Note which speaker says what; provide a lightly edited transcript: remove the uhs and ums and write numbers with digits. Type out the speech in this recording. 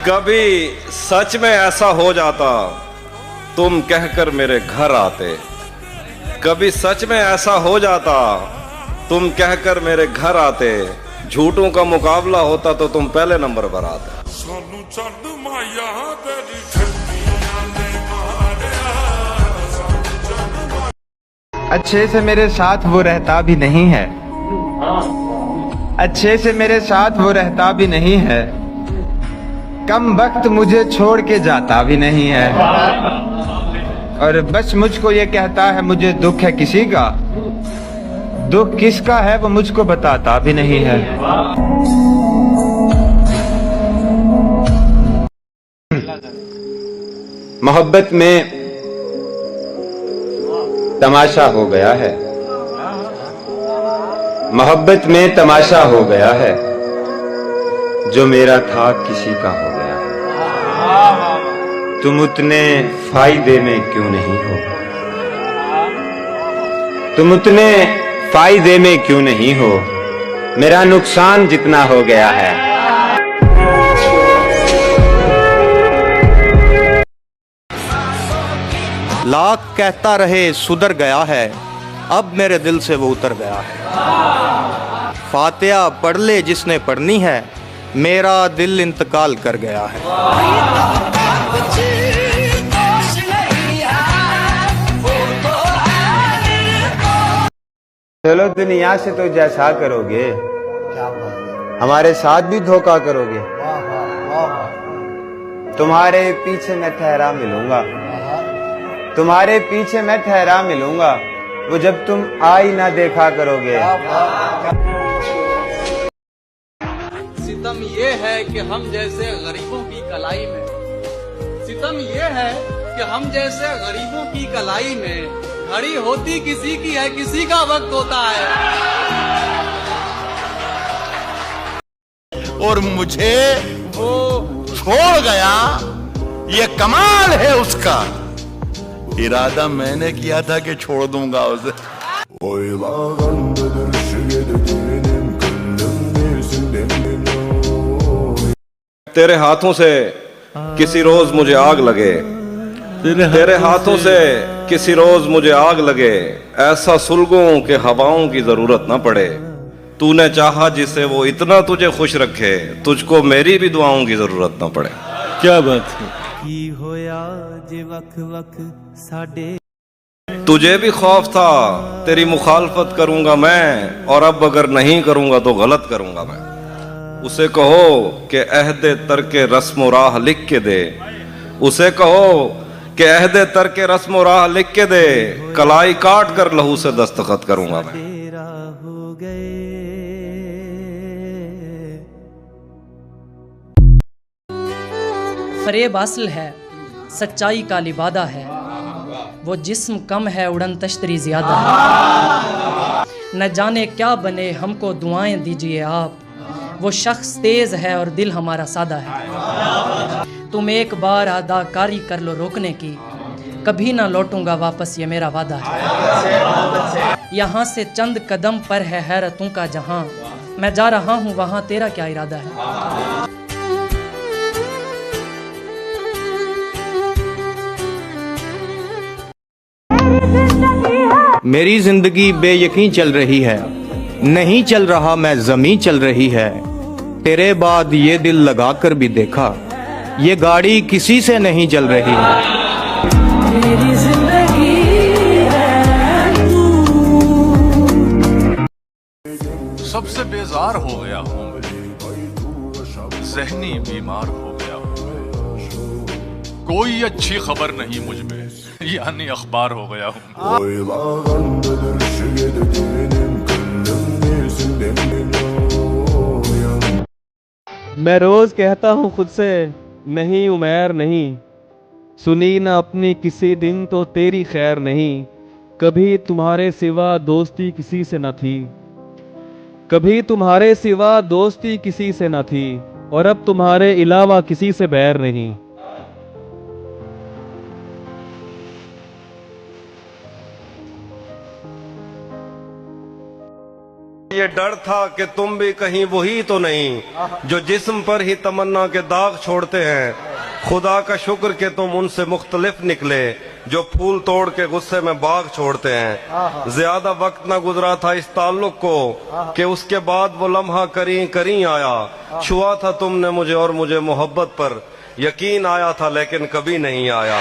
Speaker 1: कभी सच में ऐसा हो जाता तुम कहकर मेरे घर आते। कभी सच में ऐसा हो जाता तुम कहकर मेरे घर आते। झूठों का मुकाबला होता तो तुम पहले नंबर पर आते।
Speaker 2: अच्छे से मेरे साथ वो रहता भी नहीं है। अच्छे से मेरे साथ वो रहता भी नहीं है। कम वक्त मुझे छोड़ के जाता भी नहीं है। और बस मुझको ये कहता है मुझे दुख है किसी का। दुख किसका है वो मुझको बताता भी नहीं है। मोहब्बत में तमाशा हो गया है। मोहब्बत में तमाशा हो गया है। जो मेरा था किसी का हो गया है। तुम उतने फायदे में क्यों नहीं हो। तुम उतने फायदे में क्यों नहीं हो। मेरा नुकसान जितना हो गया है।
Speaker 3: लाख कहता रहे सुधर गया है। अब मेरे दिल से वो उतर गया है। फातिहा पढ़ ले जिसने पढ़नी है। मेरा दिल इंतकाल कर गया है।
Speaker 2: चलो दुनिया से तो जैसा करोगे हमारे साथ भी धोखा करोगे। तुम्हारे पीछे मैं ठहरा मिलूंगा। तुम्हारे पीछे मैं ठहरा मिलूंगा। वो जब तुम आई ना देखा करोगे।
Speaker 4: सितम ये है कि हम जैसे गरीबों की कलाई में। सितम ये है कि हम जैसे गरीबों की कलाई में। घड़ी होती किसी की है किसी का वक्त होता है।
Speaker 5: और मुझे वो छोड़ गया। ये कमाल है उसका। इरादा मैंने किया था कि छोड़ दूंगा उसे।
Speaker 1: तेरे हाथों से किसी रोज मुझे आग लगे। तेरे हाथों से किसी रोज मुझे आग लगे। ऐसा सुलगों के हवाओं की जरूरत ना पड़े। तूने चाहा जिसे वो इतना तुझे खुश रखे। तुझको मेरी भी दुआओं की जरूरत ना पड़े।
Speaker 5: क्या बात है।
Speaker 1: तुझे भी खौफ था तेरी मुखालफत करूंगा मैं। और अब अगर नहीं करूंगा तो गलत करूंगा मैं। उसे कहो कि अहदे तरके रस्म राह लिख के दे। उसे कहो कि अहदे तरके रस्म राह लिख के दे। कलाई काट कर लहू से दस्तखत करूंगा मैं।
Speaker 6: फरेब असल है सच्चाई का लिबादा है। वो जिस्म कम है उड़न तश्तरी ज्यादा है। न जाने क्या बने हमको दुआएं दीजिए आप। वो शख्स तेज है और दिल हमारा सादा है। तुम एक बार अदाकारी कर लो रोकने की। कभी ना लौटूंगा वापस ये मेरा वादा है। यहाँ से चंद कदम पर है हैरतों का जहां। मैं जा रहा हूँ वहाँ तेरा क्या इरादा है।
Speaker 3: मेरी जिंदगी बेयकीन चल रही है। नहीं चल रहा मैं ज़मीं चल रही है। तेरे बाद ये दिल लगा कर भी देखा। ये गाड़ी किसी से नहीं चल रही है।
Speaker 7: मेरी जिंदगी है तू।
Speaker 5: सबसे बेजार हो गया हूँ मैं। ज़हनी बीमार हो गया हूँ मैं। कोई अच्छी खबर नहीं मुझ में। यानी अखबार हो गया हूँ।
Speaker 8: मैं रोज कहता हूँ खुद से नहीं उमैर नहीं। सुनी ना अपनी किसी दिन तो तेरी खैर नहीं। कभी तुम्हारे सिवा दोस्ती किसी से न थी। कभी तुम्हारे सिवा दोस्ती किसी से न थी। और अब तुम्हारे अलावा किसी से बैर नहीं।
Speaker 1: ये डर था कि तुम भी कहीं वही तो नहीं जो जिस्म पर ही तमन्ना के दाग छोड़ते हैं। खुदा का शुक्र कि तुम उनसे मुख्तलिफ निकले जो फूल तोड़ के गुस्से में बाग छोड़ते हैं। ज्यादा वक्त ना गुजरा था इस ताल्लुक को कि उसके बाद वो लम्हा करी करी आया। छुआ था तुमने मुझे और मुझे मोहब्बत पर यकीन आया था लेकिन कभी नहीं आया।